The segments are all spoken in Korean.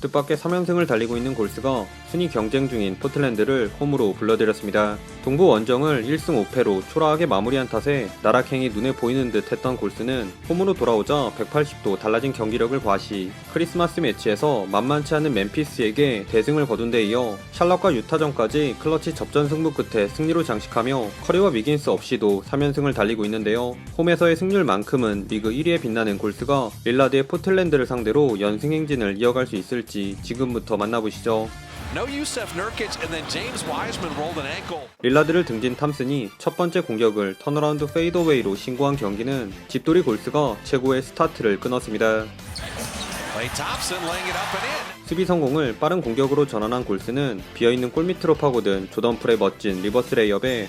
뜻밖의 3연승을 달리고 있는 골스가 순위 경쟁 중인 포틀랜드를 홈으로 불러들였습니다. 동부 원정을 1승 5패로 초라하게 마무리한 탓에 나락행이 눈에 보이는 듯 했던 골스는 홈으로 돌아오자 180도 달라진 경기력을 과시, 크리스마스 매치에서 만만치 않은 멤피스에게 대승을 거둔 데 이어 샬럿과 유타전까지 클러치 접전 승부 끝에 승리로 장식하며 커리와 위긴스 없이도 3연승을 달리고 있는데요. 홈에서의 승률만큼은 리그 1위에 빛나는 골스가 릴라드의 포틀랜드를 상대로 연승 행진을 이어갈 수 있을지 지금부터 만나보시죠. 릴라드를 등진 탐슨이 첫 번째 공격을 턴어라운드 페이더웨이로 신고한 경기는 집돌이 골스가 최고의 스타트를 끊었습니다. 수비 성공을 빠른 공격으로 전환한 골스는 비어있는 골밑으로 파고든 조던풀의 멋진 리버스 레이업에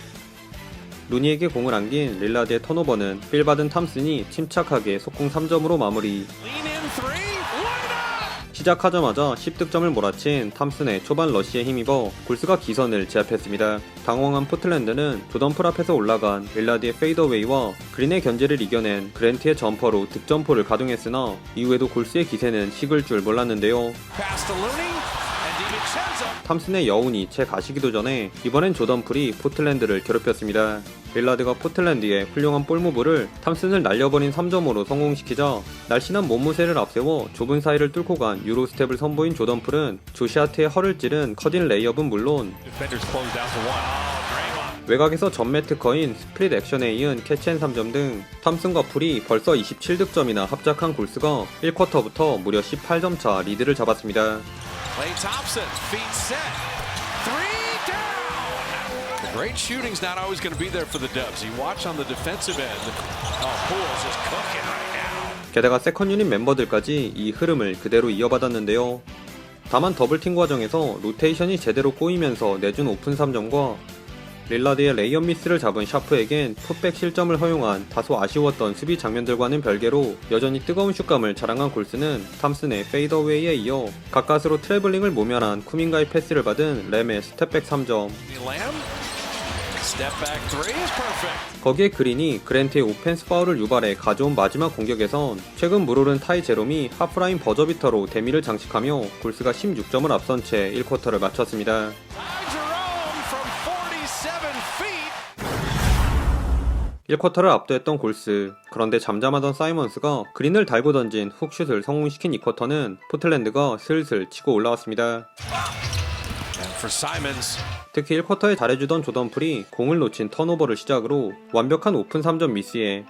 루니에게 공을 안긴 릴라드의 턴오버는 필받은 탐슨이 침착하게 속공 3점으로 마무리. 시작하자마자 10득점을 몰아친 탐슨의 초반 러시에 힘입어 골스가 기선을 제압했습니다. 당황한 포틀랜드는 조던풀 앞에서 올라간 릴라드의 페이더웨이와 그린의 견제를 이겨낸 그랜트의 점퍼로 득점포를 가동했으나 이후에도 골스의 기세는 식을 줄 몰랐는데요. 탐슨의 여운이 채 가시기도 전에 이번엔 조던풀이 포틀랜드를 괴롭혔습니다. 릴라드가 포틀랜드의 훌륭한 볼무브를 탐슨을 날려버린 3점으로 성공시키자 날씬한 몸무새를 앞세워 좁은 사이를 뚫고 간 유로스텝을 선보인 조던풀은 조시아트의 허를 찌른 커딘 레이업은 물론 외곽에서 전매 특허인 스플릿 액션에 이은 캐치앤 3점 등 탐슨과 풀이 벌써 27득점이나 합작한 골스가 1쿼터부터 무려 18점 차 리드를 잡았습니다. Great shooting's not always going to be there for the Dubs. You watch on the defensive end. Poole's just cooking right now. 게다가 세컨 유닛 멤버들까지 이 흐름을 그대로 이어받았는데요. 다만 더블팀 과정에서 로테이션이 제대로 꼬이면서 내준 오픈 3점과 릴라드의 레이업 미스를 잡은 샤프에겐 풋백 실점을 허용한 다소 아쉬웠던 수비 장면들과는 별개로 여전히 뜨거운 슛감을 자랑한 골스는 탐슨의 페이더웨이에 이어 가까스로 트래블링을 모면한 쿠민가의 패스를 받은 램의 스텝백 3점. 거기에 그린이 그랜트의 오펜스 파울을 유발해 가져온 마지막 공격에선 최근 물오른 타이 제롬이 하프라인 버저비터로 데미를 장식하며 골스가 16점을 앞선 채 1쿼터를 마쳤습니다. 1쿼터를 압도했던 골스. 그런데 잠잠하던 사이먼스가 그린을 달고 던진 훅슛을 성공시킨 2쿼터는 포틀랜드가 슬슬 치고 올라왔습니다. 특히 1쿼터에 잘해주던 조던풀이 공을 놓친 턴오버를 시작으로 완벽한 오픈 3점 미스에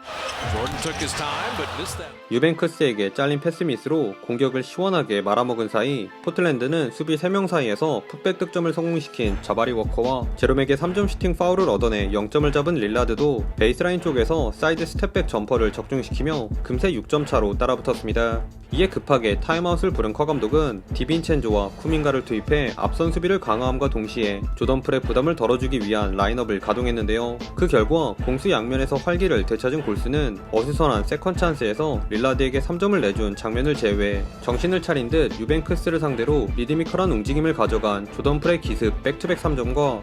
유뱅크스에게 잘린 패스 미스로 공격을 시원하게 말아먹은 사이 포틀랜드는 수비 3명 사이에서 풋백 득점을 성공시킨 자바리 워커와 제롬에게 3점 슈팅 파울을 얻어내 0점을 잡은 릴라드도 베이스라인 쪽에서 사이드 스텝백 점퍼를 적중시키며 금세 6점 차로 따라붙었습니다. 이에 급하게 타임아웃을 부른 커 감독은 디빈첸조와 쿠민가를 투입해 앞선 수비를 강화함과 동시에 조던풀의 부담을 덜어주기 위한 라인업을 가동했는데요. 그 결과 공수 양면에서 활기를 되찾은 골스는 어수선한 세컨 찬스에서 릴라드에게 3점을 내준 장면을 제외 정신을 차린 듯 유뱅크스를 상대로 리드미컬한 움직임을 가져간 조던풀의 기습 백투백 3점과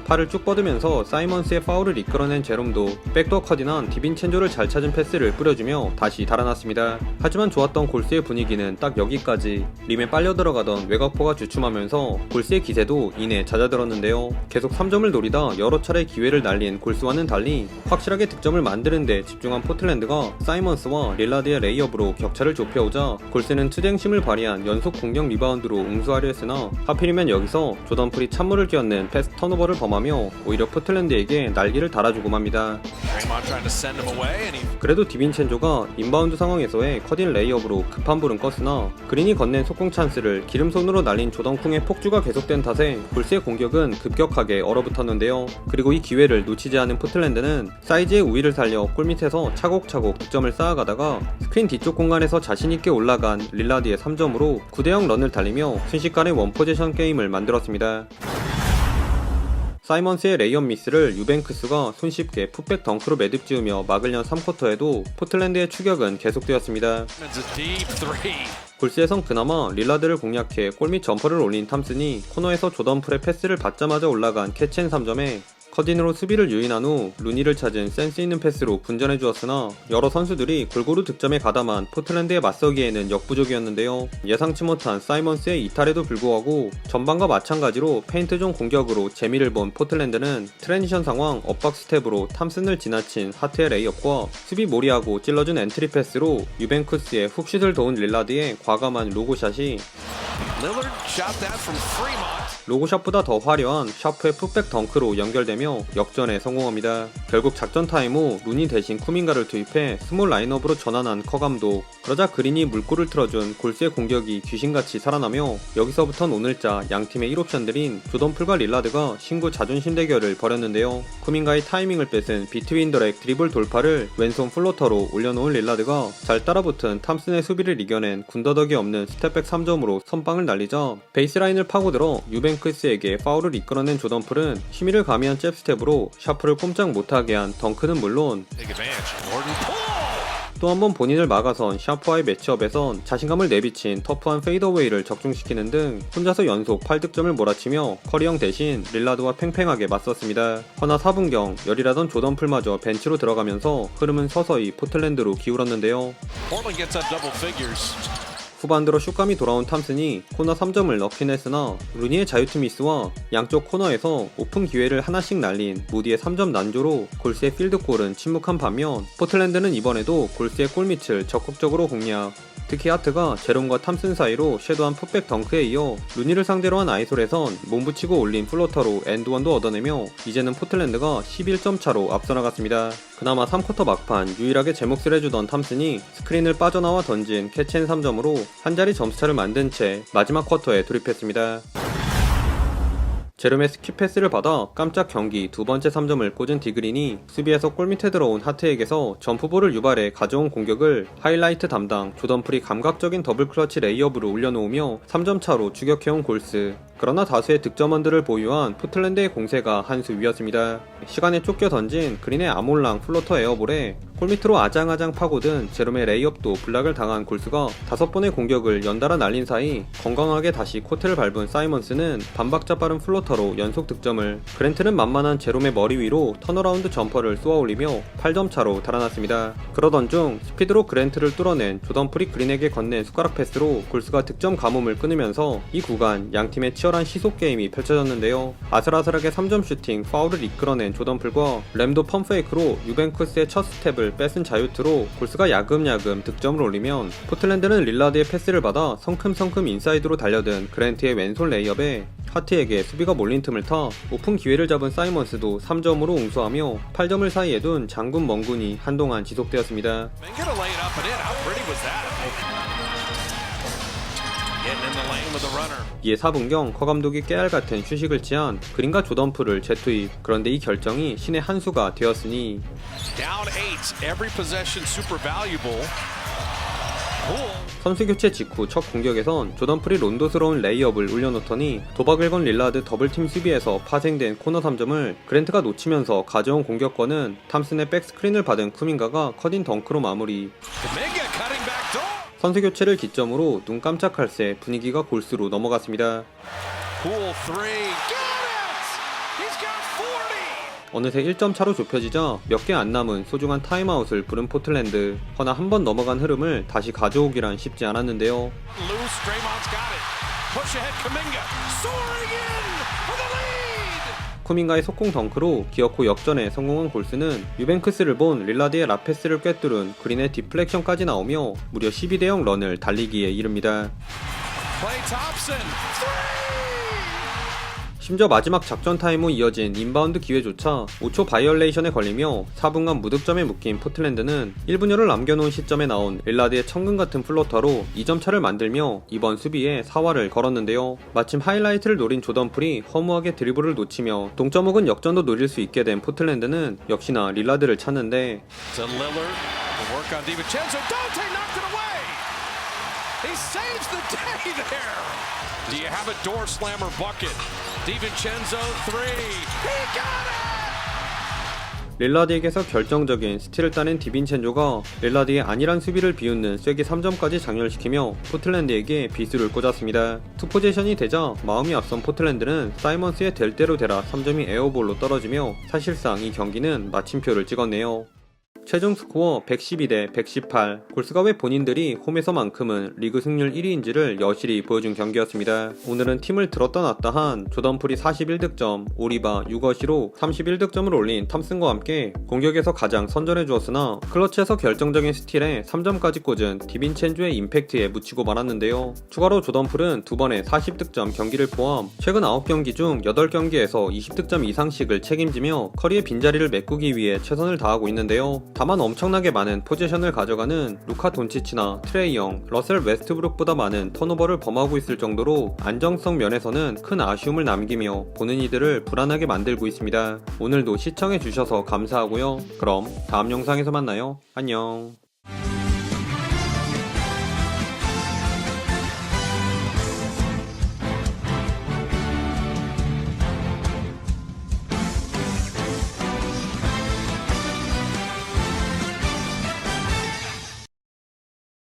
팔을 쭉 뻗으면서 사이먼스의 파울을 이끌어낸 제롬도 백도어 컷이난 디빈첸조를 잘 찾은 패스를 뿌려주며 다시 달아났습니다. 하지만 좋았던 골스의 분위기는 딱 여기까지. 림에 빨려 들어가던 외곽포가 주춤하면서 골스의 기세도 이내 잦아들었는데요. 계속 3점을 노리다 여러 차례 기회를 날린 골스와는 달리 확실하게 득점을 만드는 데 집중한 포틀랜드가 사이먼스와 릴라드의 레이업으로 격차를 좁혀오자 골스는 투쟁심을 발휘한 연속 공격 리바운드로 응수하려 했으나 하필이면 여기서 조던풀이 찬물을 끼얹는 패스 턴오버를 범하며 오히려 포틀랜드에게 날개를 달아주고 맙니다. 그래도 디빈첸조가 인바운드 상황에서의 커딘 레이업으로 급한 불은 껐으나 그린이 건넨 속공 찬스를 기름손으로 날린 조던쿵의 폭주가 계속된 탓에 골스의 공격은 급격하게 얼어붙었는데요. 그리고 이 기회를 놓치지 않은 포틀랜드는 사이즈의 우위를 살려 골밑에서 차곡차곡 득점을 쌓아가다가 스크린 뒤쪽 공간에서 자신있게 올라간 릴라드의 3점으로 9대0 런을 달리며 순식간에 원포지션 게임을 만들었습니다. 사이먼스의 레이업 미스를 유뱅크스가 손쉽게 풋백 덩크로 매듭 지으며 막을 연 3쿼터에도 포틀랜드의 추격은 계속되었습니다. 골스에선 그나마 릴라드를 공략해 골밑 점퍼를 올린 탐슨이 코너에서 조던풀의 패스를 받자마자 올라간 캐치앤 3점에 커딘으로 수비를 유인한 후 루니를 찾은 센스 있는 패스로 분전해 주었으나 여러 선수들이 골고루 득점에 가담한 포틀랜드에 맞서기에는 역부족이었는데요. 예상치 못한 사이먼스의 이탈에도 불구하고 전반과 마찬가지로 페인트존 공격으로 재미를 본 포틀랜드는 트랜지션 상황 엇박 스텝으로 탐슨을 지나친 하트의 레이업과 수비 몰이하고 찔러준 엔트리 패스로 유벤투스의 훅슛을 도운 릴라드의 과감한 로고샷이 Lillard shot that from Fremont. 로고샷보다 더 화려한 샤프의 풋백 덩크로 연결되며 역전에 성공합니다. 결국 작전 타임 후 루니 대신 쿠민가를 투입해 스몰 라인업으로 전환한 커 감독. 그러자 그린이 물꼬를 틀어준 골스의 공격이 귀신같이 살아나며 여기서부턴 오늘자 양팀의 1옵션들인 조던풀과 릴라드가 신구 자존심 대결을 벌였는데요. 쿠민가의 타이밍을 뺏은 비트윈 더렉 드리블 돌파를 왼손 플로터로 올려놓은 릴라드가 잘 따라붙은 탐슨의 수비를 이겨낸 군더더기 없는 스텝백 3점으로 선빵을 날리자 베이스라인을 파고들어 유벤투스에게 파울을 이끌어낸 조던풀은 힘을 가미한 잽스텝으로 샤프를 꼼짝 못하게 한 덩크는 물론 Take advantage. Gordon pull. 또 한 번 본인을 막아선 샤프와의 매치업에선 자신감을 내비친 터프한 페이더웨이를 적중시키는 등 혼자서 연속 8득점을 몰아치며 커리형 대신 릴라드와 팽팽하게 맞섰습니다. 허나 4분경 열일하던 조던풀마저 벤치로 들어가면서 흐름은 서서히 포틀랜드로 기울었는데요. Portland gets up double figures. 후반 들어 슛감이 돌아온 탐슨이 코너 3점을 넣긴 했으나 루니의 자유투 미스와 양쪽 코너에서 오픈 기회를 하나씩 날린 무디의 3점 난조로 골스의 필드골은 침묵한 반면 포틀랜드는 이번에도 골스의 골밑을 적극적으로 공략. 특히 하트가 제롬과 탐슨 사이로 섀도한 풋백 덩크에 이어 루니를 상대로 한 아이솔에선 몸붙이고 올린 플로터로 엔드원도 얻어내며 이제는 포틀랜드가 11점 차로 앞서 나갔습니다. 그나마 3쿼터 막판 유일하게 제 몫을 해주던 탐슨이 스크린을 빠져나와 던진 캐치앤 3점으로 한 자리 점수차를 만든 채 마지막 쿼터에 돌입했습니다. 제롬의 스킵 패스를 받아 깜짝 경기 두 번째 3점을 꽂은 디그린이 수비에서 골밑에 들어온 하트에게서 점프볼을 유발해 가져온 공격을 하이라이트 담당 조던풀이 감각적인 더블 클러치 레이업으로 올려놓으며 3점 차로 추격해온 골스. 그러나 다수의 득점원들을 보유한 포틀랜드의 공세가 한 수 위였습니다. 시간에 쫓겨 던진 그린의 아몰랑 플로터 에어볼에 골밑으로 아장아장 파고든 제롬의 레이업도 블락을 당한 골스가 5번의 공격을 연달아 날린 사이 건강하게 다시 코트를 밟은 사이먼스는 반박자 빠른 플로터로 연속 득점을. 그랜트는 만만한 제롬의 머리 위로 턴어라운드 점퍼를 쏘아올리며 8점 차로 달아났습니다. 그러던 중 스피드로 그랜트를 뚫어낸 조던풀이 그린에게 건넨 숟가락 패스로 골스가 득점 가뭄을 끊으면서 이 구간 양팀의 치열한 시속 게임이 펼쳐졌는데요. 아슬아슬하게 3점 슈팅 파울을 이끌어낸 조던풀과 램도 펌페이크로 유벤투스의 첫 스텝을 뺏은 자유투로 골스가 야금야금 득점을 올리면 포틀랜드는 릴라드의 패스를 받아 성큼성큼 인사이드로 달려든 그랜트의 왼손 레이업에 하트에게 수비가 몰린 틈을 타 오픈 기회를 잡은 사이먼스도 3점으로 웅수하며 8점을 사이에 둔 장군 멍군이 한동안 지속되었습니다. Get a lane up and in. How pretty was that? Getting in the lane with the runner. 이에 4분경 커 감독이 깨알같은 휴식을 취한 그린과 조던풀을 재투입. 그런데 이 결정이 신의 한 수가 되었으니 Down 8. Every possession super valuable. 선수 교체 직후 첫 공격에선 조던풀이 론도스러운 레이업을 올려놓더니 도박을 건 릴라드 더블팀 수비에서 파생된 코너 3점을 그랜트가 놓치면서 가져온 공격권은 탐슨의 백스크린을 받은 쿠민가가 커딘 덩크로 마무리. Kuminga cutting back door. 선수 교체를 기점으로 눈 깜짝할 새 분위기가 골수로 넘어갔습니다. Poole 3. Got it! He's got 40. 어느새 1점 차로 좁혀지자 몇 개 안 남은 소중한 타임아웃을 부른 포틀랜드. 허나 한 번 넘어간 흐름을 다시 가져오기란 쉽지 않았는데요. Loose. Draymond's got it. Push ahead. Kuminga soaring in for the lead. 쿠민가의 속공 덩크로 기어코 역전에 성공한 골스는 유벤투스를 본 릴라드의 라패스를 꿰뚫은 그린의 디플렉션까지 나오며 무려 12대0 런을 달리기에 이릅니다. Klay Thompson. 3. 심지어 마지막 작전 타임 후 이어진 인바운드 기회조차 5초 바이올레이션에 걸리며 4분간 무득점에 묶인 포틀랜드는 1분여를 남겨놓은 시점에 나온 릴라드의 천근같은 플로터로 2점 차를 만들며 이번 수비에 사활을 걸었는데요. 마침 하이라이트를 노린 조던풀이 허무하게 드리블을 놓치며 동점 혹은 역전도 노릴 수 있게 된 포틀랜드는 역시나 릴라드를 찾는데 To Lillard. The work on DiVincenzo. Dante knocked it away. He saves the day there. Do you have a door slammer bucket? DiVincenzo 3. He got it! 릴라드에게서 결정적인 스틸을 따낸 디빈첸조가 릴라드의 안일한 수비를 비웃는 쐐기 3점까지 장렬시키며 포틀랜드에게 비수를 꽂았습니다. 투포지션이 되자 마음이 앞선 포틀랜드는 사이먼스의 될 대로 되라 3점이 에어볼로 떨어지며 사실상 이 경기는 마침표를 찍었네요. 최종 스코어 112대 118. 골스가 왜 본인들이 홈에서만큼은 리그 승률 1위인지를 여실히 보여준 경기였습니다. 오늘은 팀을 들었다 놨다 한 조던 풀이 41득점, 오리바 6어시로 31득점을 올린 탐슨과 함께 공격에서 가장 선전해 주었으나 클러치에서 결정적인 스틸에 3점까지 꽂은 디빈첸조의 임팩트에 묻히고 말았는데요. 추가로 조던 풀은 두 번의 40득점 경기를 포함 최근 9경기 중 8경기에서 20득점 이상씩을 책임지며 커리의 빈자리를 메꾸기 위해 최선을 다하고 있는데요. 다만 엄청나게 많은 포지션을 가져가는 루카 돈치치나 트레이 영, 러셀 웨스트브룩보다 많은 턴오버를 범하고 있을 정도로 안정성 면에서는 큰 아쉬움을 남기며 보는 이들을 불안하게 만들고 있습니다. 오늘도 시청해주셔서 감사하고요. 그럼 다음 영상에서 만나요. 안녕.